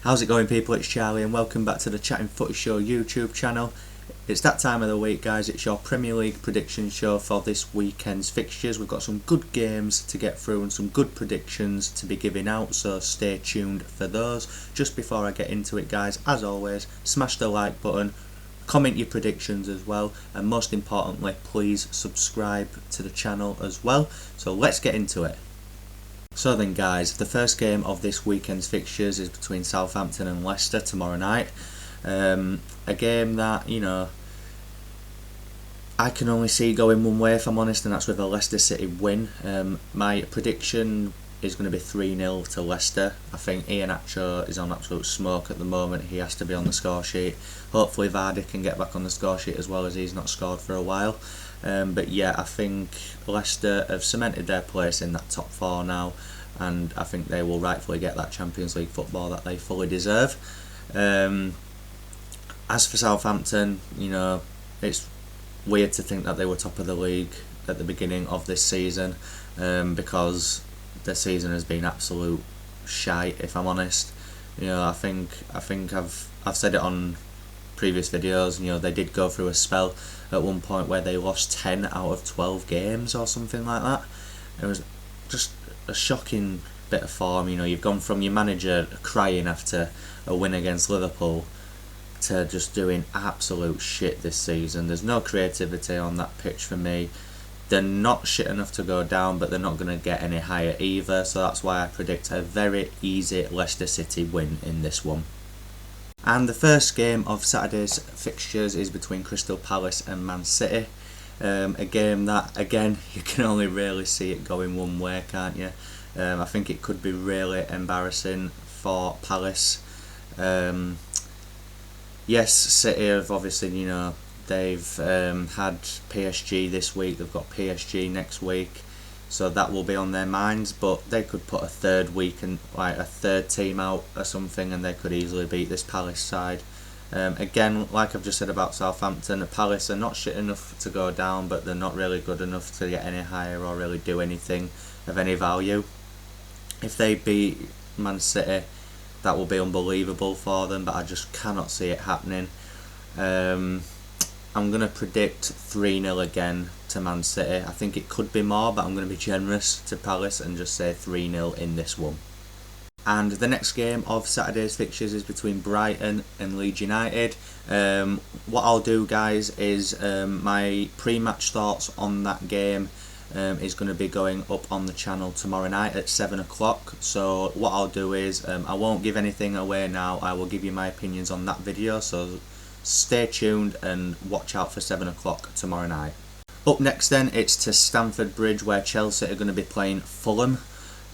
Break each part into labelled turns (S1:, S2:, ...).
S1: How's it going, people? It's Charlie and welcome back to the Chatting Footy Show YouTube channel. It's that time of the week, guys. It's your Premier League prediction show for this weekend's fixtures. We've got some good games to get through and some good predictions to be giving out, so stay tuned for those. Just before I get into it, guys, as always, smash the like button, comment your predictions as well, and most importantly, please subscribe to the channel as well. So let's get into it. So then, guys, the first game of this weekend's fixtures is between Southampton and Leicester tomorrow night. A game that, you know, I can only see going one way, if I'm honest, and that's with a Leicester City win. My prediction is going to be 3-0 to Leicester. I think Ian Acho is on absolute smoke at the moment. He has to be on the score sheet. Hopefully Vardy can get back on the score sheet as well, as he's not scored for a while. But yeah, I think Leicester have cemented their place in that top four now, and I think they will rightfully get that Champions League football that they fully deserve. As for Southampton, you know, it's weird to think that they were top of the league at the beginning of this season, because the season has been absolute shite, if I'm honest. You know, I think I've said it on previous videos. You know, they did go through a spell at one point where they lost 10 out of 12 games or something like that. It was just a shocking bit of form. You know, you've gone from your manager crying after a win against Liverpool to just doing absolute shit this season. There's no creativity on that pitch for me. They're not shit enough to go down, but they're not going to get any higher either, so that's why I predict a very easy Leicester City win in this one. And the first game of Saturday's fixtures is between Crystal Palace and Man City. A game that, again, you can only really see it going one way, can't you? I think it could be really embarrassing for Palace. Yes, City have obviously, you know, they've had PSG this week, they've got PSG next week, so that will be on their minds, but they could put a third team out or something, and they could easily beat this Palace side. Again, like I've just said about Southampton, Palace are not shit enough to go down, but they're not really good enough to get any higher or really do anything of any value. If they beat Man City, that will be unbelievable for them, but I just cannot see it happening. I'm going to predict 3-0 again to Man City. I think it could be more, but I'm going to be generous to Palace and just say 3-0 in this one. And the next game of Saturday's fixtures is between Brighton and Leeds United. What I'll do, guys, is my pre-match thoughts on that game is going to be going up on the channel tomorrow night at 7 o'clock. So what I'll do is I won't give anything away now. I will give you my opinions on that video, so stay tuned and watch out for 7 o'clock tomorrow night. Up next then, it's to Stamford Bridge, where Chelsea are going to be playing Fulham.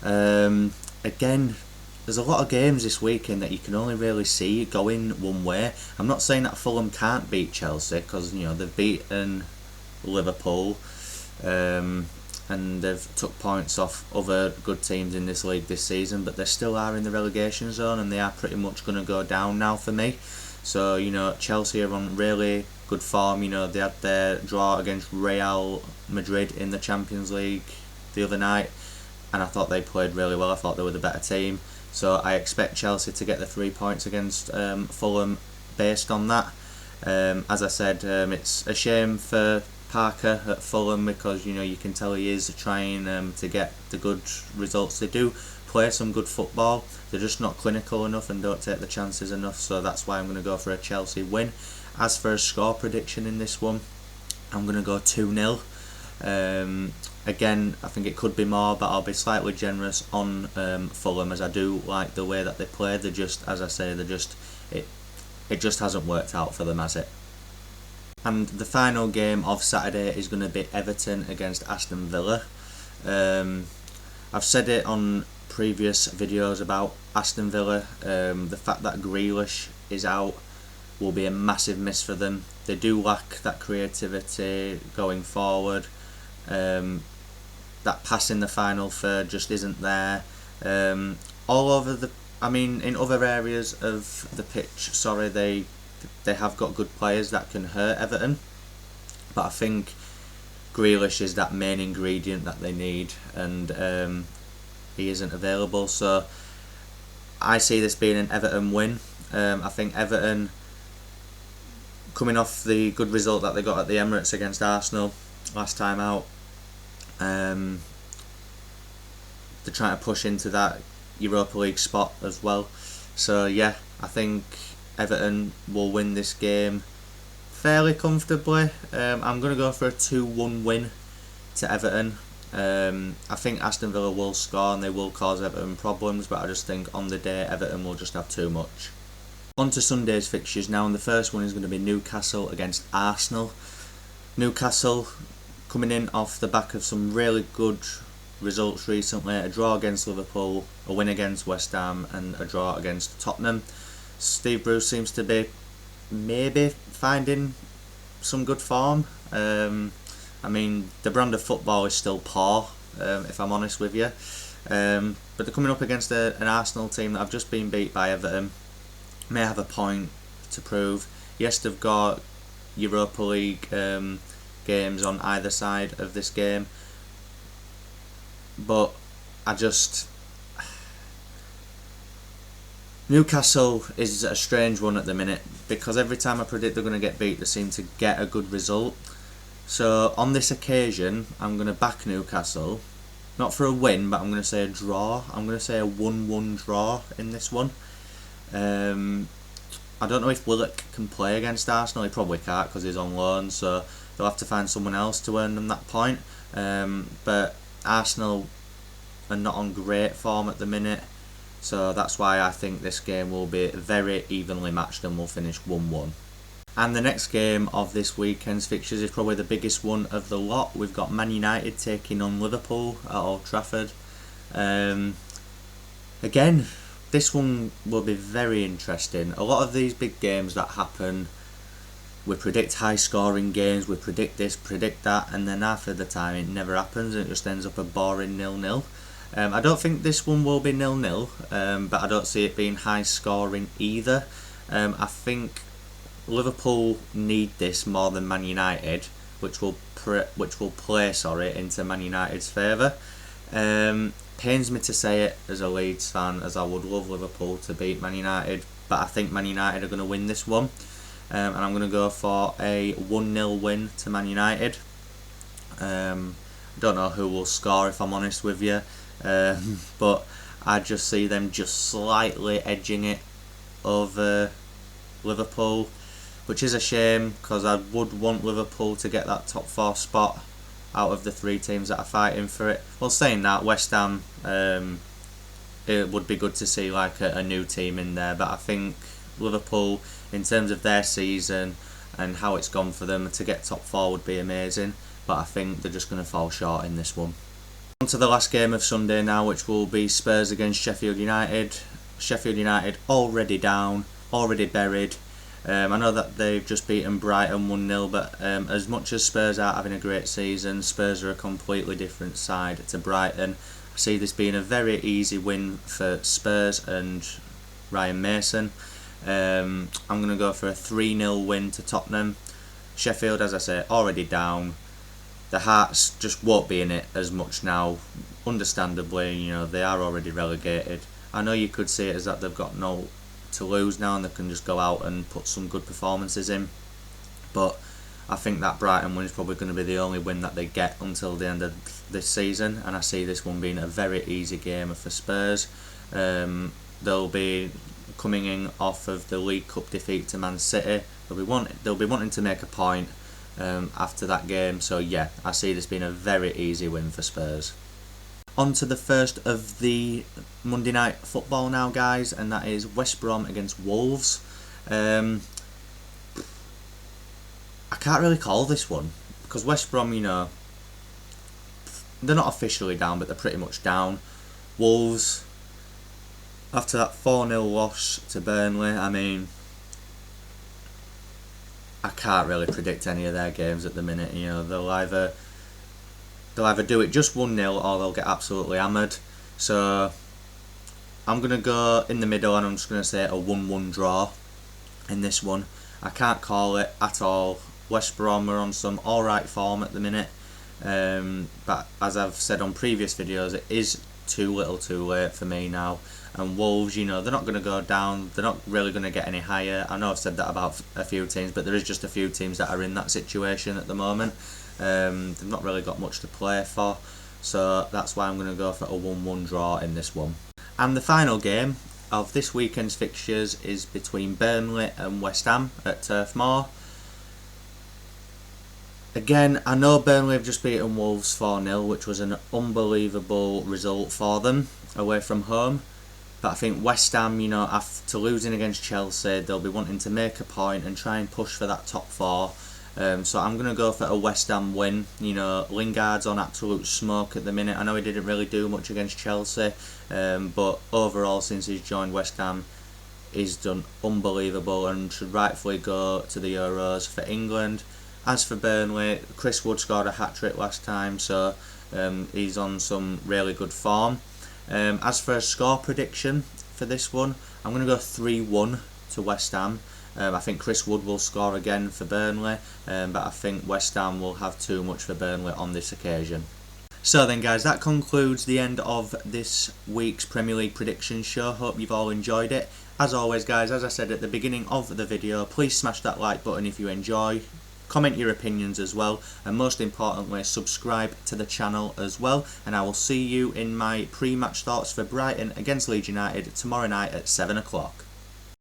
S1: Again, there's a lot of games this weekend that you can only really see going one way. I'm not saying that Fulham can't beat Chelsea, because, you know, they've beaten Liverpool, and they've took points off other good teams in this league this season, but they still are in the relegation zone, and they are pretty much going to go down now for me. So, you know, Chelsea are on really good form. You know, they had their draw against Real Madrid in the Champions League the other night, and I thought they played really well. I thought they were the better team. So I expect Chelsea to get the 3 points against Fulham based on that. As I said, it's a shame for Parker at Fulham, because, you know, you can tell he is trying to get the good results. They do play some good football, they're just not clinical enough and don't take the chances enough, so that's why I'm going to go for a Chelsea win. As for a score prediction in this one, I'm going to go 2-0. Again, I think it could be more, but I'll be slightly generous on Fulham, as I do like the way that they play. They're just, as I say, it just hasn't worked out for them, has it? And the final game of Saturday is going to be Everton against Aston Villa. I've said it on previous videos about Aston Villa. The fact that Grealish is out will be a massive miss for them. They do lack that creativity going forward. That pass in the final third just isn't there. All over in other areas of the pitch, sorry, they have got good players that can hurt Everton, but I think Grealish is that main ingredient that they need, and he isn't available. So I see this being an Everton win. I think Everton, coming off the good result that they got at the Emirates against Arsenal last time out, they're trying to push into that Europa League spot as well. So yeah, I think Everton will win this game fairly comfortably. I'm going to go for a 2-1 win to Everton. I think Aston Villa will score and they will cause Everton problems, but I just think on the day Everton will just have too much. On to Sunday's fixtures now, and the first one is going to be Newcastle against Arsenal. Newcastle coming in off the back of some really good results recently, a draw against Liverpool, a win against West Ham and a draw against Tottenham. Steve Bruce seems to be maybe finding some good form. I mean, the brand of football is still poor, if I'm honest with you. But they're coming up against an Arsenal team that have just been beat by Everton. May have a point to prove. Yes, they've got Europa League games on either side of this game. But Newcastle is a strange one at the minute, because every time I predict they're going to get beat, they seem to get a good result. So on this occasion, I'm going to back Newcastle. Not for a win, but I'm going to say a draw. I'm going to say a 1-1 draw in this one. I don't know if Willock can play against Arsenal. He probably can't because he's on loan, so they'll have to find someone else to earn them that point. But Arsenal are not on great form at the minute, so that's why I think this game will be very evenly matched and will finish 1-1. And the next game of this weekend's fixtures is probably the biggest one of the lot. We've got Man United taking on Liverpool at Old Trafford. Again, this one will be very interesting. A lot of these big games that happen, we predict high scoring games, we predict this, predict that, and then half of the time it never happens and it just ends up a boring 0-0. I don't think this one will be 0-0, but I don't see it being high scoring either. I think Liverpool need this more than Man United, which will play into Man United's favour. Pains me to say it as a Leeds fan, as I would love Liverpool to beat Man United, but I think Man United are going to win this one, and I'm going to go for a 1-0 win to Man United. I don't know who will score, if I'm honest with you, but I just see them just slightly edging it over Liverpool, which is a shame because I would want Liverpool to get that top 4 spot out of the 3 teams that are fighting for it. Well, saying that, West Ham, it would be good to see like a new team in there, but I think Liverpool, in terms of their season and how it's gone for them, to get top 4 would be amazing, but I think they're just going to fall short in this one. On to the last game of Sunday now, which will be Spurs against Sheffield United. Sheffield United already down, already buried. I know that they've just beaten Brighton 1-0, but as much as Spurs are having a great season, Spurs are a completely different side to Brighton. I see this being a very easy win for Spurs and Ryan Mason. I'm going to go for a 3-0 win to Tottenham. Sheffield, as I say, already down. The Hearts just won't be in it as much now. Understandably, you know, they are already relegated. I know you could see it as that they've got no to lose now and they can just go out and put some good performances in, but I think that Brighton win is probably going to be the only win that they get until the end of this season, and I see this one being a very easy game for Spurs. They'll be coming in off of the League Cup defeat to Man City. They'll be wanting to make a point after that game, so yeah, I see this being a very easy win for Spurs. On to the first of the Monday night football now, guys, and that is West Brom against Wolves. I can't really call this one because West Brom, you know, they're not officially down, but they're pretty much down. Wolves, after that 4-0 loss to Burnley, I mean, I can't really predict any of their games at the minute. You know, they'll either do it just 1-0 or they'll get absolutely hammered. So I'm going to go in the middle and I'm just going to say a 1-1 draw in this one. I can't call it at all. West Brom are on some alright form at the minute, but as I've said on previous videos, it is too little too late for me now. And Wolves, you know, they're not going to go down. They're not really going to get any higher. I know I've said that about a few teams, but there is just a few teams that are in that situation at the moment. They've not really got much to play for. So that's why I'm going to go for a 1-1 draw in this one. And the final game of this weekend's fixtures is between Burnley and West Ham at Turf Moor. Again, I know Burnley have just beaten Wolves 4-0, which was an unbelievable result for them away from home. But I think West Ham, you know, after losing against Chelsea, they'll be wanting to make a point and try and push for that top four. So I'm going to go for a West Ham win. You know, Lingard's on absolute smoke at the minute. I know he didn't really do much against Chelsea, but overall, since he's joined West Ham, he's done unbelievable and should rightfully go to the Euros for England. As for Burnley, Chris Wood scored a hat-trick last time, so he's on some really good form. As for a score prediction for this one, I'm going to go 3-1 to West Ham. I think Chris Wood will score again for Burnley, but I think West Ham will have too much for Burnley on this occasion. So then guys, that concludes the end of this week's Premier League prediction show. Hope you've all enjoyed it. As always guys, as I said at the beginning of the video, please smash that like button if you enjoy. Comment your opinions as well, and most importantly, subscribe to the channel as well. And I will see you in my pre-match thoughts for Brighton against Leeds United tomorrow night at 7 o'clock.